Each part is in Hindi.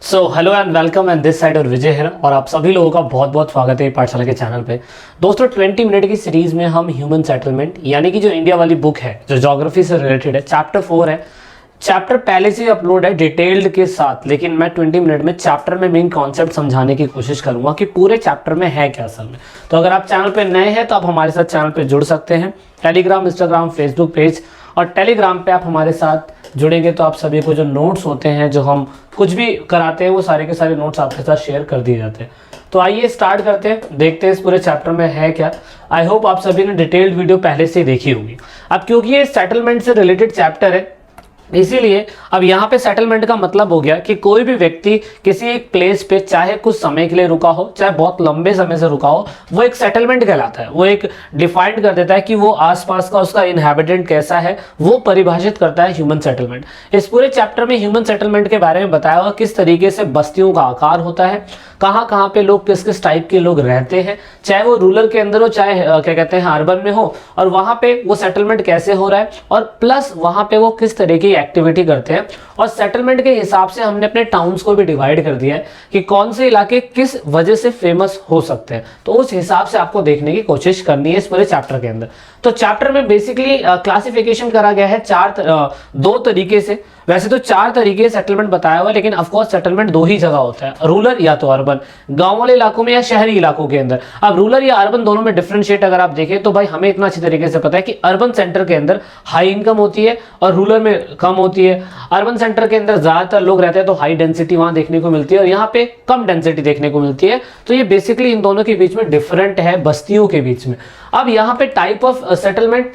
So hello and welcome and this side और विजय है और आप सभी लोगों का बहुत बहुत स्वागत है पाठशाला के चैनल पे। दोस्तों 20 मिनट की सीरीज में हम ह्यूमन सेटलमेंट यानी कि जो इंडिया वाली बुक है जो ज्योग्राफी से रिलेटेड है, चैप्टर 4 है। चैप्टर पहले से अपलोड है डिटेल्ड के साथ, लेकिन मैं 20 मिनट में चैप्टर में मेन कॉन्सेप्ट समझाने की कोशिश करूंगा कि पूरे चैप्टर में है क्या असल में। तो अगर आप चैनल पे नए हैं तो आप हमारे साथ चैनल पे जुड़ सकते हैं। टेलीग्राम, इंस्टाग्राम, फेसबुक पेज और टेलीग्राम पे आप हमारे साथ जुड़ेंगे तो आप सभी को जो नोट्स होते हैं, जो हम कुछ भी कराते हैं, वो सारे के सारे नोट्स आपके साथ शेयर कर दिए जाते हैं। तो आइए स्टार्ट करते हैं, देखते हैं इस पूरे चैप्टर में है क्या। आई होप आप सभी ने डिटेल्ड वीडियो पहले से ही देखी होगी। अब क्योंकि ये सेटलमेंट से रिलेटेड चैप्टर है, इसीलिए अब यहाँ पे सेटलमेंट का मतलब हो गया कि कोई भी व्यक्ति किसी एक प्लेस पे चाहे कुछ समय के लिए रुका हो, चाहे बहुत लंबे समय से रुका हो, वो एक सेटलमेंट कहलाता है। वो एक डिफाइंड कर देता है कि वो आसपास का उसका इनहैबिटेंट कैसा है, वो परिभाषित करता है ह्यूमन सेटलमेंट। इस पूरे चैप्टर में ह्यूमन सेटलमेंट के बारे में बताया हुआ किस तरीके से बस्तियों का आकार होता है, कहाँ कहाँ पे लोग किस किस टाइप के लोग रहते हैं, चाहे वो रूरल के अंदर हो चाहे क्या कहते हैं अर्बन में हो, और वहाँ पे वो सेटलमेंट कैसे हो रहा है, और प्लस वहाँ पे वो किस तरीके की एक्टिविटी करते हैं। और सेटलमेंट के हिसाब से हमने अपने टाउन्स को भी डिवाइड कर दिया है कि कौन से इलाके किस वजह से फेमस हो सकते हैं। तो उस हिसाब से आपको देखने की कोशिश करनी है इस पूरे चैप्टर के अंदर। तो चैप्टर में बेसिकली क्लासिफिकेशन करा गया है दो तरीके से। वैसे तो 4 तरीके सेटलमेंट बताया हुआ है, लेकिन ऑफकोर्स सेटलमेंट 2 ही जगह होता है, रूरल या तो अर्बन, गांव वाले इलाकों में या शहरी इलाकों के अंदर। अब रूरल या अर्बन दोनों में डिफरेंशिएट अगर आप देखें तो भाई हमें इतना अच्छी तरीके से पता है कि अर्बन सेंटर के अंदर हाई इनकम होती है और रूरल में कम होती है। अर्बन सेंटर के अंदर ज्यादातर लोग रहते हैं तो हाई डेंसिटी वहां देखने को मिलती है, और यहाँ पे कम डेंसिटी देखने को मिलती है। तो ये बेसिकली इन दोनों के बीच में डिफरेंट है, बस्तियों के बीच में। अब यहाँ पे टाइप ऑफ सेटलमेंट,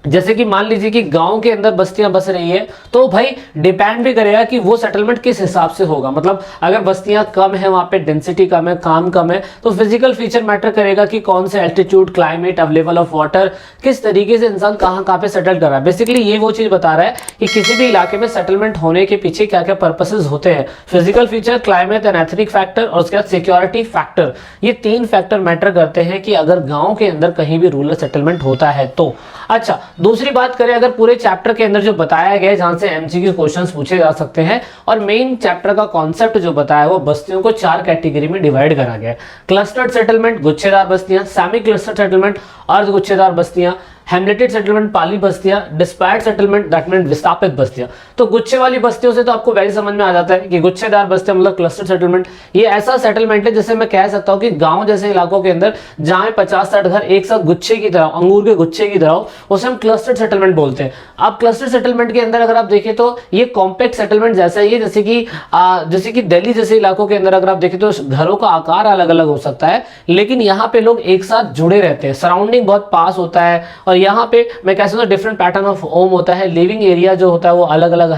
जैसे कि मान लीजिए कि गांव के अंदर बस्तियां बस रही है, तो भाई डिपेंड भी करेगा कि वो सेटलमेंट किस हिसाब से होगा। मतलब अगर बस्तियां कम है, वहां पे डेंसिटी कम है, काम कम है, तो फिजिकल फीचर मैटर करेगा कि कौन से altitude, climate, available of water, किस तरीके से इंसान कहाँ पे सेटल कर रहा है। बेसिकली ये वो चीज बता रहा है कि किसी भी इलाके में सेटलमेंट होने के पीछे क्या क्या पर्पसेज होते हैं। Physical feature, climate and ethnic factor, और उसके बाद सिक्योरिटी फैक्टर। ये 3 फैक्टर मैटर करते हैं कि अगर गाँव के अंदर कहीं भी रूरल सेटलमेंट होता है तो। अच्छा, दूसरी बात करें अगर पूरे चैप्टर के अंदर जो बताया गया है, जहां से एमसीक्यू क्वेश्चंस पूछे जा सकते हैं, और मेन चैप्टर का कॉन्सेप्ट जो बताया है वो बस्तियों को 4 कैटेगरी में डिवाइड करा गया है। क्लस्टर्ड सेटलमेंट, गुच्छेदार बस्तियां, सेमी क्लस्टर्ड सेटलमेंट, अर्ध गुच्छेदार बस्तियां, हेमलेटेड सेटलमेंट, पाली बस्तियां, डिस्पैर्ड सेटलमेंट, दैट मीन विस्थापित बस्तियां। तो गुच्छे वाली बस्तियों से तो आपको वैसे समझ में आ जाता है कि गुच्छेदार बस्तियां मतलब क्लस्टर्ड सेटलमेंट। ये ऐसा सेटलमेंट है जैसे मैं कह सकता हूं कि गांव जैसे इलाकों के अंदर जहां 50-60 घर एक साथ गुच्छे की तरह, अंगूर के गुच्छे की तरह, उसे हम क्लस्टर्ड सेटलमेंट बोलते हैं। अब क्लस्टर्ड सेटलमेंट के अंदर अगर आप देखें तो ये कॉम्पैक्ट सेटलमेंट जैसा ही है, जैसे कि दिल्ली जैसे इलाकों के अंदर अगर आप देखें तो घरों का आकार अलग अलग हो सकता है, लेकिन यहाँ पे लोग एक साथ जुड़े रहते हैं, सराउंडिंग बहुत पास होता है, और यहाँ पे मैं कह सकता हूं डिफरेंट पैटर्न ऑफ होम होता है। लिविंग एरिया जो होता है वो अलग अलग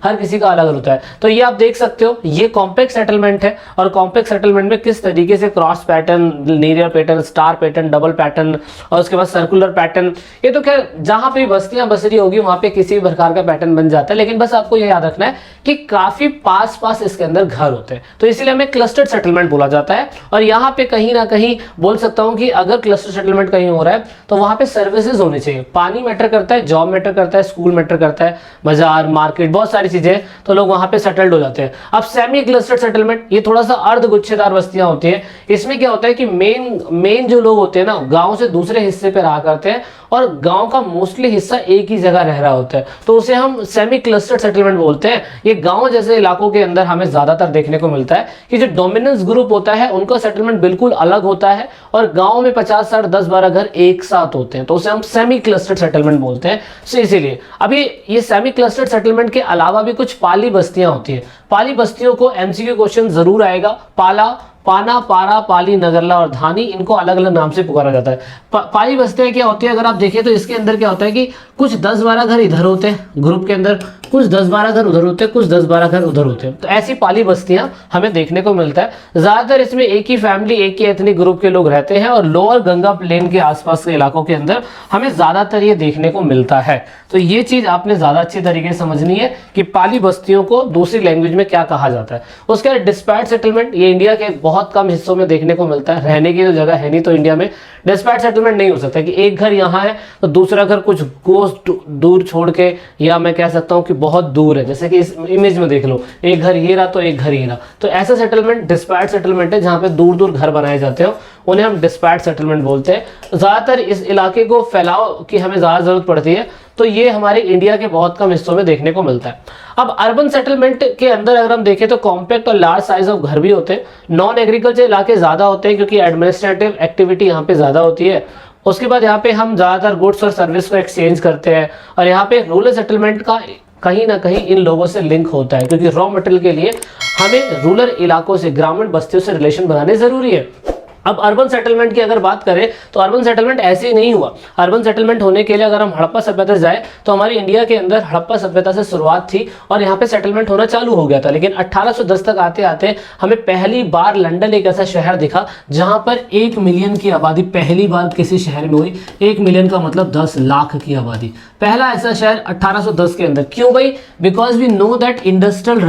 हर किसी का अलग होता है। तो ये आप देख सकते हो, ये कॉम्पैक्ट सेटलमेंट है, और कॉम्पैक्ट सेटलमेंट में किस तरीके से cross pattern, linear pattern, star pattern, double pattern, और उसके बाद सर्कुलर पैटर्न। ये तो खैर जहां पे बस्तियां बस रही होगी वहां पे किसी भी प्रकार का पैटर्न बन जाता है, लेकिन बस आपको ये याद रखना है कि काफी पास पास इसके अंदर घर होते हैं, तो इसीलिए हमें क्लस्टर्ड सेटलमेंट बोला जाता है। और यहाँ पे कहीं ना कहीं बोल सकता हूँ कि अगर क्लस्टर सेटलमेंट कहीं हो रहा है तो वहां पे सर्विसेज होनी चाहिए। पानी मैटर करता है, जॉब मैटर करता है, स्कूल मैटर करता है, बाजार, मार्केट, बहुत सारी चीजें, तो लोग वहां पे सेटल्ड हो जाते हैं। अब सेमी क्लस्टर्ड सेटलमेंट, ये थोड़ा सा अर्ध गुच्छेदार बस्तियां होती है। इसमें क्या होता है कि मेन जो लोग होते हैं ना, गांव से दूसरे हिस्से पे रहा करते हैं, और गांव का मोस्टली हिस्सा एक ही जगह रह रहा होता है, तो उसे हम सेमी क्लस्टर्ड सेटलमेंट बोलते हैं। ये गांव जैसे इलाकों के अंदर हमें ज्यादातर देखने को मिलता है कि जो डोमिनेंस ग्रुप होता है उनका सेटलमेंट बिल्कुल अलग होता है, और गांव में 50-60, 10-12 घर एक साथ होते हैं, तो उसे हम सेमी क्लस्टर्ड सेटलमेंट बोलते हैं। सो इसीलिए अभी ये सेमी क्लस्टर्ड सेटलमेंट के अलावा भी कुछ पाली बस्तियां होती है। पाली बस्तियों को एमसीक्यू क्वेश्चन जरूर आएगा। पाना, पारा, पाली, नगरला और धानी, इनको अलग अलग नाम से पुकारा जाता है। पाली बस्तियां क्या होती है अगर आप देखें तो इसके अंदर क्या होता है कि कुछ 10-12 घर इधर होते हैं ग्रुप के अंदर, कुछ 10-12 घर उधर होते हैं, कुछ 10-12 घर उधर होते हैं। तो ऐसी पाली बस्तियां हमें देखने को मिलता है। ज्यादातर इसमें एक ही फैमिली, एक ही एथनिक ग्रुप के लोग रहते हैं, और लोअर गंगा प्लेन के आसपास के इलाकों के अंदर हमें ज्यादातर ये देखने को मिलता है। तो ये चीज आपने ज्यादा अच्छी तरीके से समझनी है कि पाली बस्तियों को दूसरी लैंग्वेज में क्या कहा जाता है। उसके बाद डिस्पैर्ड सेटलमेंट, ये इंडिया के बहुत बहुत कम हिस्सों में देखने को मिलता है। रहने की तो जगह है नहीं, तो इंडिया में डिस्पैच सेटलमेंट नहीं हो सकता कि एक घर यहाँ है तो दूसरा घर कुछ कोस दूर छोड़ के, या मैं कह सकता हूँ कि बहुत दूर है, जैसे कि इस इमेज में देख लो, एक घर ये रहा तो एक घर ये रहा। तो ऐसा सेटलमेंट डिस्पैच सेटलमेंट है, जहाँ पे दूर दूर घर बनाए जाते हो, उन्हें हम डिस्पैच सेटलमेंट बोलते हैं। ज़्यादातर इस इलाके को फैलाव की हमें ज़्यादा ज़रूरत पड़ती है, तो ये हमारे इंडिया के बहुत कम हिस्सों में देखने को मिलता है। अब अर्बन सेटलमेंट के अंदर अगर हम देखें तो कॉम्पैक्ट और लार्ज साइज ऑफ घर भी होते हैं। नॉन एग्रीकल्चर इलाके ज़्यादा होते हैं क्योंकि एडमिनिस्ट्रेटिव एक्टिविटी यहाँ पे ज़्यादा होती है। उसके बाद यहाँ पे हम ज़्यादातर गुड्स और सर्विस को एक्सचेंज करते हैं, और यहाँ पे रूरल सेटलमेंट का कहीं ना कहीं इन लोगों से लिंक होता है, क्योंकि रॉ मटेरियल के लिए हमें रूरल इलाकों से, ग्रामीण बस्तियों से रिलेशन बनाने ज़रूरी है। अब अर्बन सेटलमेंट की अगर बात करें तो अर्बन सेटलमेंट ऐसे ही नहीं हुआ। अर्बन सेटलमेंट होने के लिए अगर हम हड़प्पा सभ्यता से जाए तो हमारी इंडिया के अंदर हड़प्पा सभ्यता से शुरुआत थी और यहाँ पे सेटलमेंट होना चालू हो गया था। लेकिन 1810 तक आते आते हमें पहली बार लंदन एक ऐसा शहर दिखा जहाँ पर 1 मिलियन की आबादी पहली बार किसी शहर में हुई। 1 मिलियन का मतलब 10 लाख की आबादी, पहला ऐसा शहर 1810 के अंदर। क्यों भाई? Because we know that industrial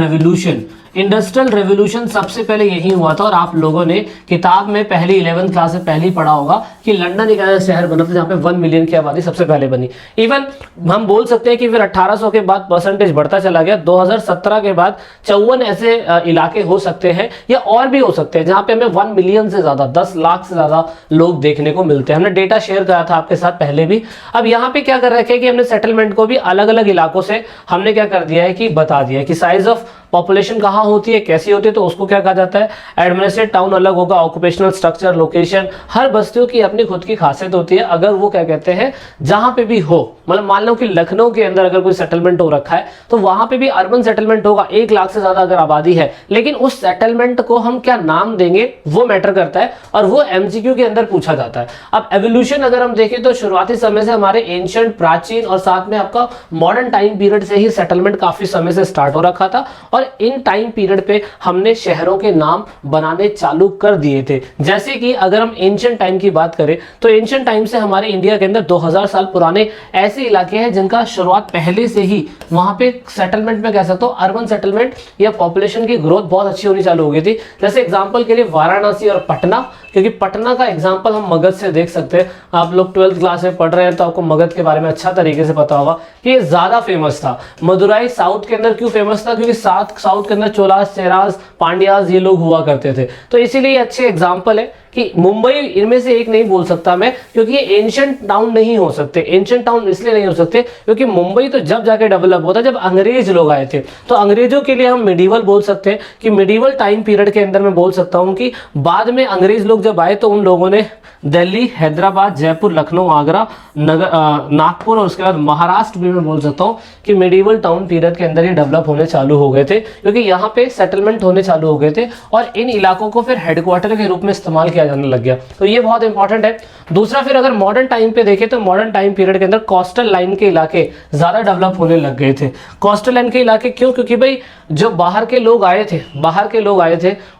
revolution सबसे पहले यही हुआ था। और आप लोगों ने किताब में पहली 11th क्लास में पहले ही पढ़ा होगा कि लंदन एक ऐसा शहर बना था जहाँ पे 1 मिलियन की आबादी सबसे पहले बनी। इवन हम बोल सकते हैं कि फिर 1800 के बाद परसेंटेज बढ़ता चला गया। 2017 के बाद 54 ऐसे इलाके हो सकते हैं या और भी हो सकते हैं जहाँ पे हमें 1 मिलियन से ज्यादा, 10 लाख से ज्यादा लोग देखने को मिलते हैं। हमने डेटा शेयर करा था आपके साथ पहले भी। अब यहाँ पे क्या कर रखे हैं कि हमने सेटलमेंट को भी अलग अलग इलाकों से हमने क्या कर दिया है कि बता दिया है कि साइज ऑफ पॉपुलेशन कहाँ होती है, कैसी होती है, तो उसको क्या कहा जाता है, एडमिनिस्ट्रेटिव टाउन अलग होगा, ऑक्यूपेशनल स्ट्रक्चर, लोकेशन, हर बस्तियों की अपनी खुद की खासियत होती है। अगर वो क्या कहते हैं जहां पे भी हो, मतलब मान लो कि लखनऊ के अंदर अगर कोई सेटलमेंट हो रखा है तो वहां पे भी अर्बन सेटलमेंट होगा, 1 लाख से ज्यादा अगर आबादी है, लेकिन उस सेटलमेंट को हम क्या नाम देंगे वो मैटर करता है और वो एमसीक्यू के अंदर पूछा जाता है। अब एवोल्यूशन अगर हम देखें तो शुरुआती समय से हमारे एंशिएंट, प्राचीन और साथ में आपका मॉडर्न टाइम पीरियड से ही सेटलमेंट काफी समय से स्टार्ट हो रखा था और इन टाइम पीरियड पे हमने शहरों के नाम बनाने चालू कर दिए थे। जैसे कि अगर हम एंशिएंट टाइम की बात करें तो एंशिएंट टाइम से हमारे इंडिया के अंदर 2000 साल पुराने ऐसे इलाके हैं जिनका शुरुआत पहले से ही वहां पे सेटलमेंट में कह सकते हो अर्बन सेटलमेंट या पॉपुलेशन की ग्रोथ बहुत अच्छी होनी चालू हो गई थी। जैसे एग्जांपल के लिए वाराणसी और पटना, क्योंकि पटना का एग्जांपल हम मगध से देख सकते हैं। आप लोग 12th क्लास में पढ़ रहे हैं तो आपको मगध के बारे में अच्छा तरीके से पता होगा कि ये ज्यादा फेमस था। मदुराई साउथ के अंदर क्यों फेमस था? क्योंकि साउथ के अंदर चोलास, चेरास, पांड्यास ये लोग हुआ करते थे, तो इसीलिए अच्छे एग्जाम्पल है कि मुंबई इनमें से एक नहीं बोल सकता मैं, क्योंकि ये एंशिएंट टाउन नहीं हो सकते। एंशिएंट टाउन इसलिए नहीं हो सकते क्योंकि मुंबई तो जब जाके डेवलप होता जब अंग्रेज लोग आए थे, तो अंग्रेजों के लिए हम मिडीवल बोल सकते हैं कि मिडीवल टाइम पीरियड के अंदर मैं बोल सकता हूं कि बाद में अंग्रेज लोग जब आए तो उन लोगों ने दिल्ली, हैदराबाद, जयपुर, लखनऊ, आगरा, नागपुर और उसके बाद महाराष्ट्र भी मैं बोल सकता हूँ कि मिडीवल टाउन पीरियड के अंदर ही डेवलप होने चालू हो गए थे, क्योंकि यहाँ पे सेटलमेंट होने चालू हो गए थे और इन इलाकों को फिर हेडक्वार्टर के रूप में इस्तेमाल किया जाने लग गया। तो ये बहुत इंपॉर्टेंट है। दूसरा, फिर अगर मॉडर्न टाइम पे देखें तो मॉडर्न टाइम पीरियड के अंदर कोस्टल लाइन के इलाके ज्यादा डेवलप होने लग गए थे। कोस्टल लाइन के इलाके क्यों? क्योंकि भाई जो बाहर के लोग आए थे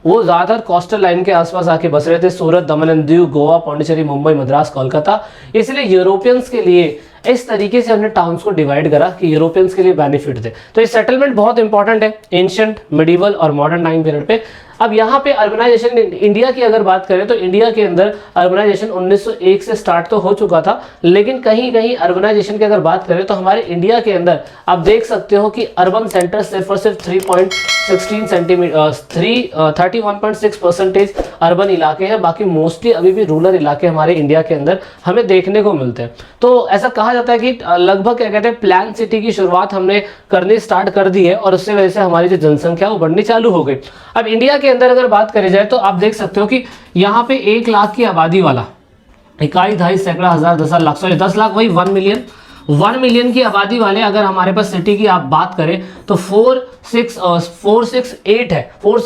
वो ज्यादातर कोस्टल लाइन के आसपास आके बस रहे थे। सूरत, दमन एंड दीव, गोवा, पांडिचेरी, मुंबई, मद्रास, कोलकाता। इसलिए यूरोपियंस के लिए इस तरीके से हमने टाउन्स को डिवाइड करा कि यूरोपियंस के लिए बेनिफिट थे। तो ये सेटलमेंट बहुत इंपॉर्टेंट है एंशिएंट, मिडीवल और मॉडर्न टाइम पीरियड पे। अब यहाँ पे अर्बनाइजेशन इंडिया की अगर बात करें तो इंडिया के अंदर अर्बनाइजेशन 1901 से स्टार्ट तो हो चुका था, लेकिन कहीं कहीं अर्बनाइजेशन की अगर बात करें तो हमारे इंडिया के अंदर आप देख सकते हो कि अर्बन सेंटर सिर्फ और सिर्फ 31.6% अर्बन इलाके हैं, बाकी मोस्टली अभी भी रूरल इलाके हमारे इंडिया के अंदर हमें देखने को मिलते हैं। तो ऐसा कहा जाता है कि लगभग क्या कहते हैं प्लान सिटी की शुरुआत हमने करनी स्टार्ट कर दी है और उससे वजह से हमारी जो जनसंख्या वो बढ़नी चालू हो गई। अब इंडिया के अंदर अगर बात करी जाए तो आप देख सकते हो कि यहाँ पे 1 लाख की आबादी वाला, इकाई, दहाई, सैकड़ा, हजार, 10 लाख, सॉरी 10 लाख वही 1 मिलियन की आबादी वाले अगर हमारे पास सिटी की आप बात करें तो 468 है और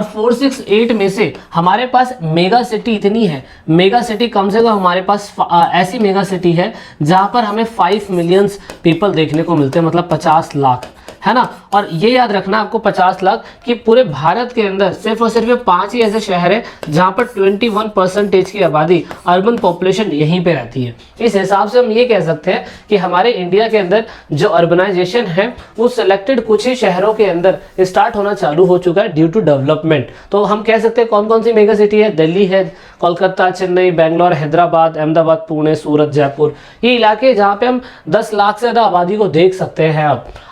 468 में से हमारे पास मेगा सिटी इतनी है, मेगा सिटी कम से कम हमारे पास ऐसी मेगा सिटी है जहां पर हमें 5 मिलियन पीपल देखने को मिलते हैं, मतलब 50 लाख। है ना। और ये याद रखना आपको 50 लाख कि पूरे भारत के अंदर सिर्फ और सिर्फ 5 ही ऐसे शहर है जहां पर 21% की आबादी अर्बन पॉपुलेशन यहीं पे रहती है। इस हिसाब से हम ये कह सकते हैं कि हमारे इंडिया के अंदर जो अर्बनाइजेशन है वो सिलेक्टेड कुछ ही शहरों के अंदर स्टार्ट होना चालू हो चुका है ड्यू टू डेवलपमेंट। तो हम कह सकते हैं कौन कौन सी मेगा सिटी है, दिल्ली है, कोलकाता, चेन्नई, बेंगलोर, हैदराबाद, अहमदाबाद, पुणे, सूरत, जयपुर, ये इलाके जहाँ पे हम 10 लाख से ज़्यादा आबादी को देख सकते हैं।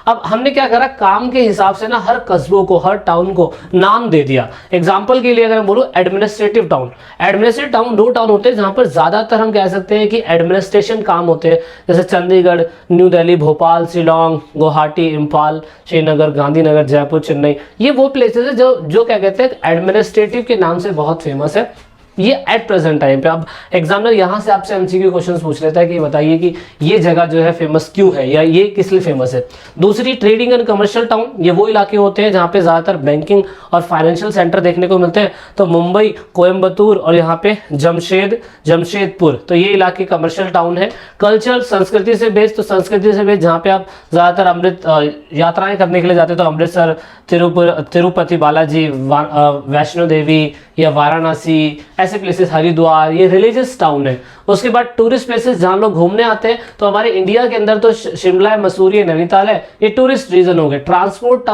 अब हमने क्या करा, काम के हिसाब से ना हर कस्बों को, हर टाउन को नाम दे दिया। एग्जाम्पल के लिए अगर मैं बोलूँ administrative town, administrative town 2 town होते हैं जहाँ पर ज़्यादातर हम कह सकते हैं कि एडमिनिस्ट्रेशन काम होते हैं, जैसे चंडीगढ़, न्यू दिल्ली, भोपाल, शिलोंग, गुवाहाटी, इम्फाल, श्रीनगर, गांधीनगर, जयपुर, चेन्नई, ये वो प्लेसेस है जो क्या कहते हैं एडमिनिस्ट्रेटिव के नाम से बहुत फेमस है ये एट प्रेजेंट टाइम पे। अब एग्जामिनर यहाँ से आपसे एमसीक्यू क्वेश्चंस पूछ लेता है कि बताइए कि ये जगह जो है फेमस क्यों है या ये किस लिए फेमस है। दूसरी ट्रेडिंग एंड कमर्शियल टाउन, ये वो इलाके होते हैं जहाँ पे ज़्यादातर बैंकिंग और फाइनेंशियल सेंटर देखने को मिलते हैं। तो मुंबई, कोयम्बतूर और यहाँ पे जमशेदपुर, तो ये इलाके कमर्शियल टाउन है। कल्चर, संस्कृति से बेस्ड, तो संस्कृति से बेस्ड जहाँ पे आप ज़्यादातर अमृत यात्राएं करने के लिए जाते हैं, तो अमृतसर, तिरुपति बालाजी, वैष्णो देवी या वाराणसी, ऐसे प्लेसेस, हरिद्वार, ये रिलीजियस टाउन है। उसके बाद टूरिस्ट प्लेसेस जहाँ लोग घूमने आते हैं, तो हमारे इंडिया के अंदर तो शिमला, मसूरी, नैनीताल है, ये टूरिस्ट रीजन हो गए। ट्रांसपोर्ट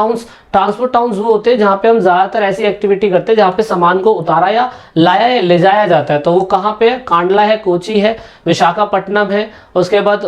टाउन्स वो होते हैं जहाँ पे हम ज्यादातर ऐसी एक्टिविटी करते हैं जहाँ पे सामान को उतारा या लाया या ले जाया जाता है। तो वो कहाँ पे है, कांडला है, कोची है, विशाखापट्टनम है, उसके बाद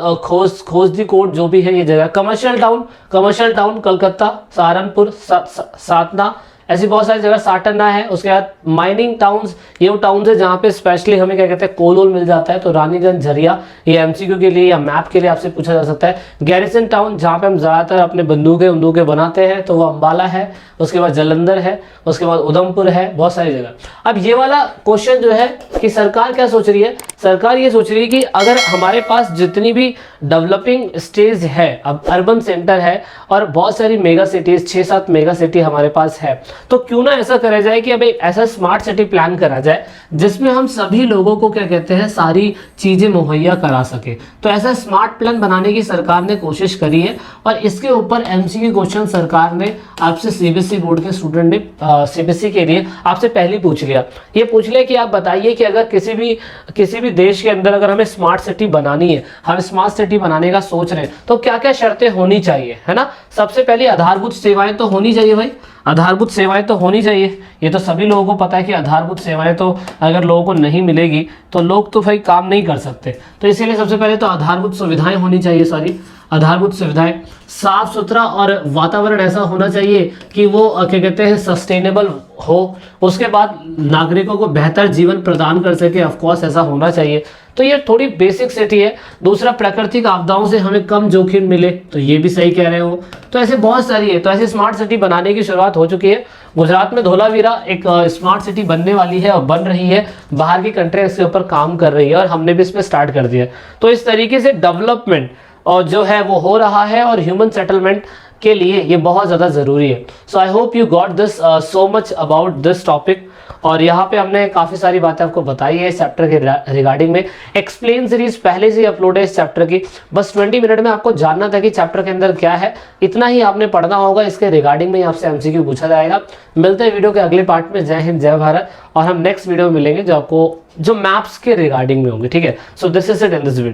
खोजदी कोट जो भी है ये जगह। कमर्शियल टाउन कलकत्ता, सहारनपुर, सातना, ऐसी बहुत सारी जगह, साटना है। उसके बाद माइनिंग टाउन्स, ये वो टाउन्स है जहाँ पे स्पेशली हमें क्या कहते हैं कोल वोल मिल जाता है, तो रानीगंज, झरिया, ये एमसीक्यू के लिए या मैप के लिए आपसे पूछा जा सकता है। गैरिसन टाउन, जहाँ पे हम ज़्यादातर अपने बंदूकें बनाते हैं, तो वो अम्बाला है। उसके बाद जालंधर है, उसके बाद उधमपुर है, बहुत सारी जगह। अब ये वाला क्वेश्चन जो है कि सरकार क्या सोच रही है, सरकार ये सोच रही है कि अगर हमारे पास जितनी भी डेवलपिंग स्टेज है, अब अर्बन सेंटर है और बहुत सारी मेगा सिटीज, 6-7 मेगा सिटी हमारे पास है, तो क्यों ना ऐसा करा जाए कि अब एक ऐसा स्मार्ट सिटी प्लान करा जाए जिसमें हम सभी लोगों को क्या कहते हैं सारी चीजें मुहैया करा सके। तो ऐसा स्मार्ट प्लान बनाने की सरकार ने कोशिश करी है और इसके ऊपर एमसीक्यू क्वेश्चन सरकार ने आपसे सीबीएसई बोर्ड के स्टूडेंट ने सीबीएसई के लिए आपसे पहले पूछ लिया। ये पूछ लिया कि आप बताइए कि अगर किसी भी देश के अंदर अगर हमें स्मार्ट सिटी बनानी है, हम स्मार्ट सिटी बनाने का सोच रहे हैं, तो क्या क्या शर्तें होनी चाहिए, है ना। सबसे पहले आधारभूत सेवाएं तो होनी चाहिए भाई, आधारभूत सेवाएं तो होनी चाहिए। ये तो सभी लोगों को पता है कि आधारभूत सेवाएं तो अगर लोगों को नहीं मिलेगी तो लोग तो भाई काम नहीं कर सकते। तो इसीलिए सबसे पहले तो आधारभूत सुविधाएं होनी चाहिए, सारी आधारभूत सुविधाएं। साफ सुथरा और वातावरण ऐसा होना चाहिए कि वो क्या कहते हैं सस्टेनेबल हो। उसके बाद नागरिकों को बेहतर जीवन प्रदान कर सके, ऑफकोर्स ऐसा होना चाहिए। तो ये थोड़ी बेसिक सिटी है। दूसरा, प्राकृतिक आपदाओं से हमें कम जोखिम मिले, तो ये भी सही कह रहे हो। तो ऐसे बहुत सारी है। तो ऐसे स्मार्ट सिटी बनाने की शुरुआत हो चुकी है। गुजरात में धोलावीरा एक स्मार्ट सिटी बनने वाली है और बन रही है। बाहर की कंट्री इसके ऊपर काम कर रही है और हमने भी इसमें स्टार्ट कर दिया। तो इस तरीके से डेवलपमेंट और जो है वो हो रहा है और ह्यूमन सेटलमेंट के लिए ये बहुत ज़्यादा ज़रूरी है। So I hope you got this so much about this topic. और यहाँ पे हमने काफ़ी सारी बातें आपको बताई है इस चैप्टर के रिगार्डिंग में। एक्सप्लेन सीरीज पहले से ही अपलोड है इस चैप्टर की। बस 20 मिनट में आपको जानना था कि चैप्टर के अंदर क्या है, इतना ही आपने पढ़ना होगा। इसके रिगार्डिंग में आपसे एमसीक्यू पूछा जाएगा। मिलते हैं वीडियो के अगले पार्ट में। जय हिंद, जय भारत। और हम नेक्स्ट वीडियो में मिलेंगे जो मैप्स के रिगार्डिंग में होंगे, ठीक है। So this is it in this video.